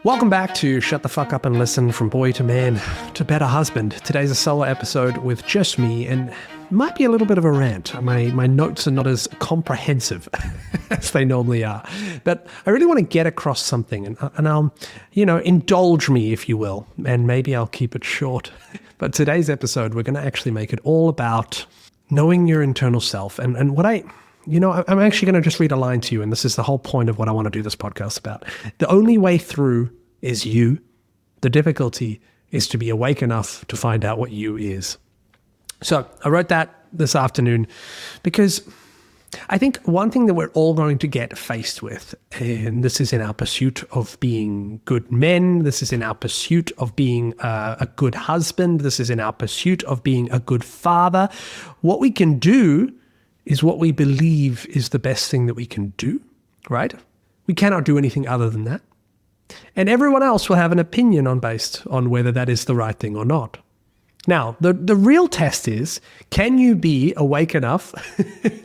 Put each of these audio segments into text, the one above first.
Welcome back to Shut the Fuck Up and Listen from Boy to Man to Better Husband. Today's a solo episode with just me and might be a little bit of a rant. My notes are not as comprehensive as they normally are. But I really want to get across something and I'll, indulge me, if you will. And maybe I'll keep it short. But today's episode, we're going to actually make it all about knowing your internal self. And what I'm actually going to just read a line to you, and this is the whole point of what I want to do this podcast about. The only way through is you. The difficulty is to be awake enough to find out what you is. So I wrote that this afternoon because I think one thing that we're all going to get faced with, and this is in our pursuit of being good men, this is in our pursuit of being a good husband, this is in our pursuit of being a good father. What we can do is what we believe is the best thing that we can do, right? We cannot do anything other than that. And everyone else will have an opinion based on whether that is the right thing or not. Now, the real test is, can you be awake enough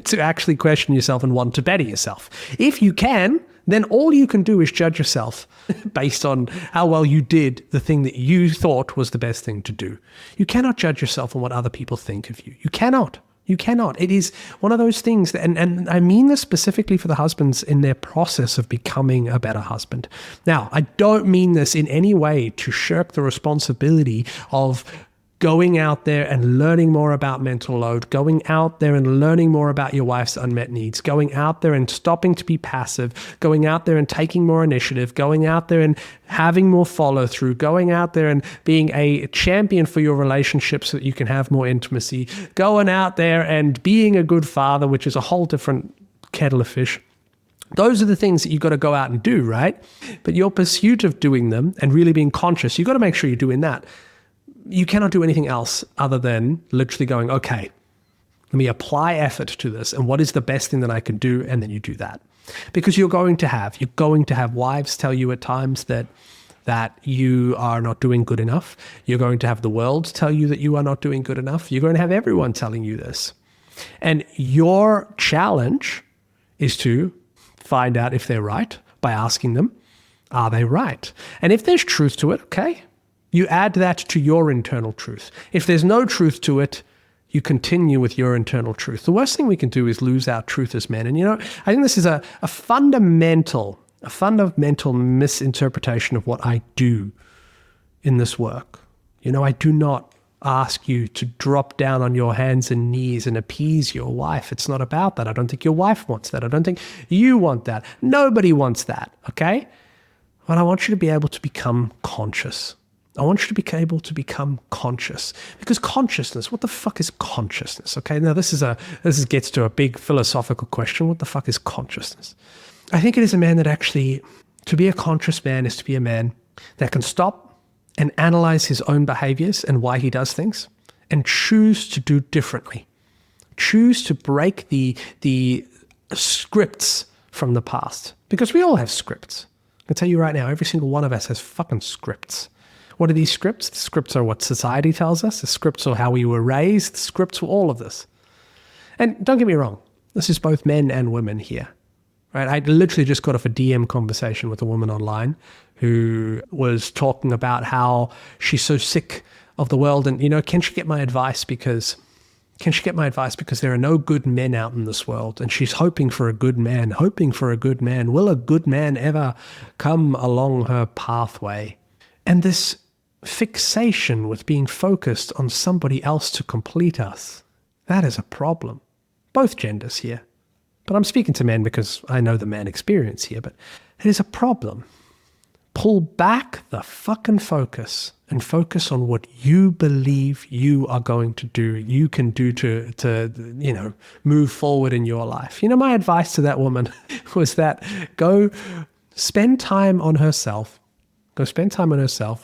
to actually question yourself and want to better yourself? If you can, then all you can do is judge yourself based on how well you did the thing that you thought was the best thing to do. You cannot judge yourself on what other people think of you. You cannot. You cannot. It is one of those things, and I mean this specifically for the husbands in their process of becoming a better husband. Now, I don't mean this in any way to shirk the responsibility of going out there and learning more about mental load, going out there and learning more about your wife's unmet needs, going out there and stopping to be passive, going out there and taking more initiative, going out there and having more follow through, going out there and being a champion for your relationship so that you can have more intimacy, going out there and being a good father, which is a whole different kettle of fish. Those are the things that you've got to go out and do, right? But your pursuit of doing them and really being conscious, you've got to make sure you're doing that. You cannot do anything else other than literally going, okay, let me apply effort to this. And what is the best thing that I can do? And then you do that. Because you're going to have wives tell you at times that you are not doing good enough. You're going to have the world tell you that you are not doing good enough. You're going to have everyone telling you this. And your challenge is to find out if they're right by asking them, are they right? And if there's truth to it, okay, you add that to your internal truth. If there's no truth to it, you continue with your internal truth. The worst thing we can do is lose our truth as men. And I think this is a fundamental misinterpretation of what I do in this work. I do not ask you to drop down on your hands and knees and appease your wife. It's not about that. I don't think your wife wants that. I don't think you want that. Nobody wants that, okay? But I want you to be able to become conscious. I want you to be able to become conscious, because consciousness, what the fuck is consciousness? Okay, now this gets to a big philosophical question. What the fuck is consciousness? I think it is a man that actually, to be a conscious man is to be a man that can stop and analyze his own behaviors and why he does things and choose to do differently. Choose to break the scripts from the past, because we all have scripts. I can tell you right now, every single one of us has fucking scripts. What are these scripts? The scripts are what society tells us. The scripts are how we were raised. The scripts are all of this. And don't get me wrong, this is both men and women here, right? I literally just got off a DM conversation with a woman online who was talking about how she's so sick of the world and, can she get my advice because there are no good men out in this world, and she's hoping for a good man. Will a good man ever come along her pathway? And this fixation with being focused on somebody else to complete us, that is a problem. Both genders here. But I'm speaking to men because I know the man experience here, but it is a problem. Pull back the fucking focus and focus on what you believe you are going to do, you can do to move forward in your life. My advice to that woman was that go spend time on herself.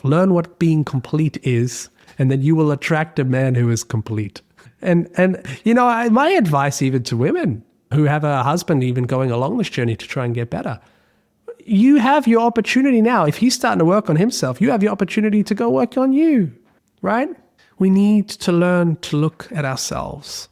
Learn what being complete is, and then you will attract a man who is complete. And my advice even to women who have a husband even going along this journey to try and get better, you have your opportunity now. If he's starting to work on himself, you have your opportunity to go work on you, right? We need to learn to look at ourselves.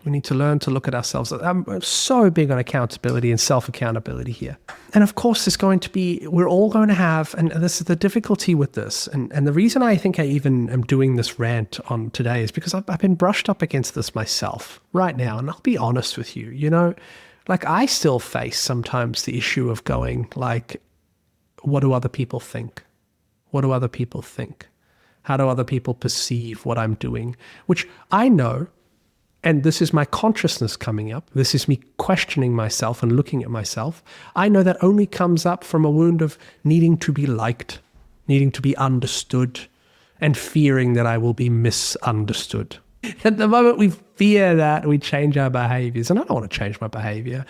We need to learn to look at ourselves. I'm so big on accountability and self-accountability here. And of course, we're all going to have, and this is the difficulty with this, and the reason I think I even am doing this rant on today is because I've been brushed up against this myself right now. And I'll be honest with you, like I still face sometimes the issue of going like, what do other people think? What do other people think? How do other people perceive what I'm doing? Which I know, and this is my consciousness coming up. This is me questioning myself and looking at myself. I know that only comes up from a wound of needing to be liked, needing to be understood, and fearing that I will be misunderstood. At the moment we fear that, we change our behaviors. And I don't want to change my behavior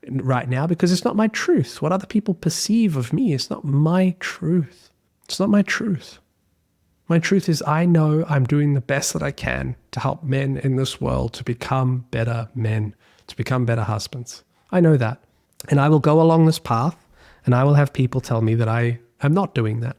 right now because it's not my truth. What other people perceive of me is not my truth. It's not my truth. My truth is I know I'm doing the best that I can to help men in this world to become better men, to become better husbands. I know that. And I will go along this path and I will have people tell me that I am not doing that.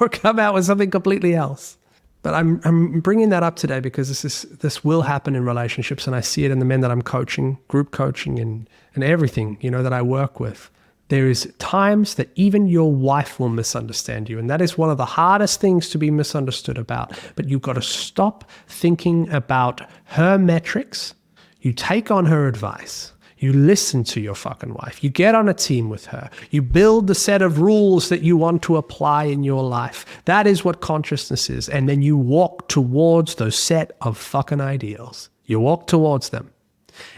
Or come out with something completely else. But I'm bringing that up today because this will happen in relationships, and I see it in the men that I'm coaching, group coaching and everything, that I work with. There is times that even your wife will misunderstand you. And that is one of the hardest things to be misunderstood about. But you've got to stop thinking about her metrics. You take on her advice. You listen to your fucking wife. You get on a team with her. You build the set of rules that you want to apply in your life. That is what consciousness is. And then you walk towards those set of fucking ideals. You walk towards them.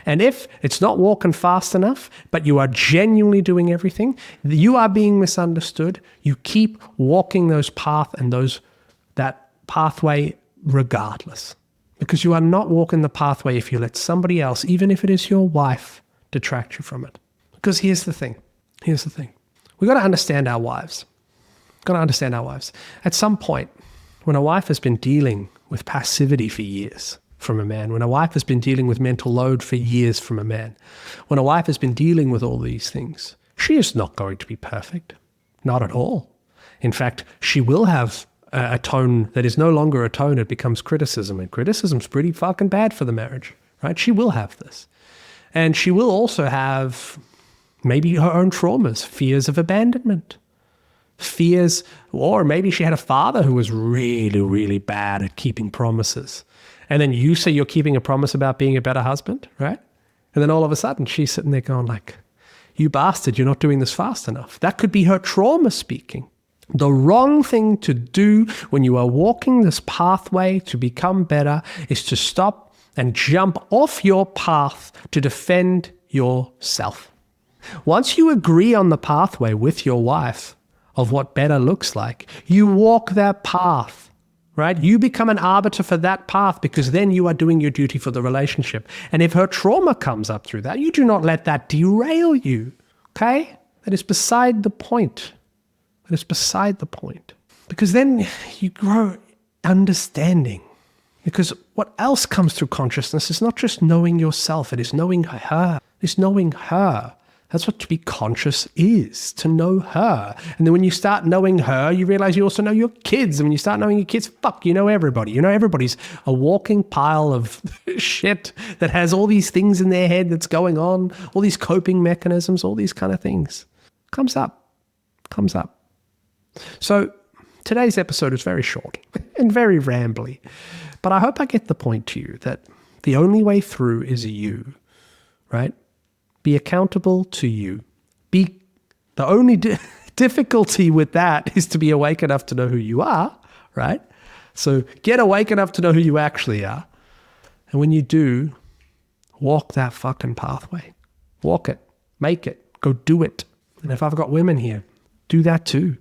And if it's not walking fast enough, but you are genuinely doing everything, you are being misunderstood. You keep walking those path and that pathway regardless. Because you are not walking the pathway if you let somebody else, even if it is your wife, detract you from it. Because here's the thing. We've got to understand our wives. At some point, when a wife has been dealing with passivity for years, from a man, when a wife has been dealing with mental load for years from a man, when a wife has been dealing with all these things, she is not going to be perfect. Not at all. In fact, she will have a tone that is no longer a tone, it becomes criticism. And criticism's pretty fucking bad for the marriage, right? She will have this. And she will also have maybe her own traumas, fears of abandonment, fears, or maybe she had a father who was really, really bad at keeping promises. And then you say you're keeping a promise about being a better husband, right? And then all of a sudden she's sitting there going like, you bastard, you're not doing this fast enough. That could be her trauma speaking. The wrong thing to do when you are walking this pathway to become better is to stop and jump off your path to defend yourself. Once you agree on the pathway with your wife of what better looks like, you walk that path. Right? You become an arbiter for that path because then you are doing your duty for the relationship. And if her trauma comes up through that, you do not let that derail you. Okay? That is beside the point. Because then you grow understanding. Because what else comes through consciousness is not just knowing yourself, it is knowing her. It's knowing her. That's what to be conscious is, to know her. And then when you start knowing her, you realize you also know your kids. And when you start knowing your kids, you know everybody. Everybody's a walking pile of shit that has all these things in their head that's going on, all these coping mechanisms, all these kind of things. Comes up. So today's episode is very short and very rambly. But I hope I get the point to you that the only way through is you, right? Be accountable to you. The only difficulty with that is to be awake enough to know who you are, right? So get awake enough to know who you actually are. And when you do, walk that fucking pathway. Walk it. Make it. Go do it. And if I've got women here, do that too,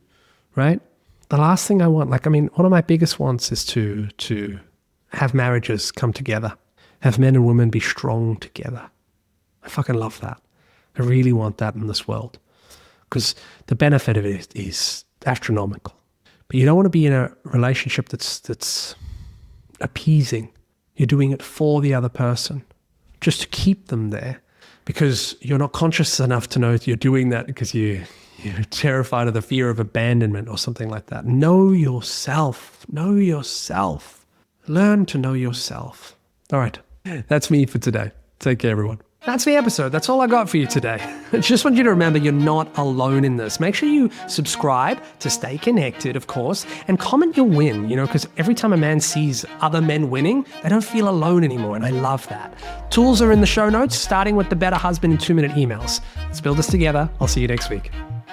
right? The last thing I want, one of my biggest wants is to have marriages come together. Have men and women be strong together. I fucking love that. I really want that in this world because the benefit of it is astronomical. But you don't want to be in a relationship that's appeasing. You're doing it for the other person just to keep them there because you're not conscious enough to know that you're doing that because you're terrified of the fear of abandonment or something like that. Know yourself. Learn to know yourself. All right. That's me for today. Take care, everyone. That's the episode. That's all I got for you today. I just want you to remember you're not alone in this. Make sure you subscribe to stay connected, of course, and comment your win, because every time a man sees other men winning, they don't feel alone anymore, and I love that. Tools are in the show notes, starting with the Better Husband in 2-minute emails. Let's build this together. I'll see you next week.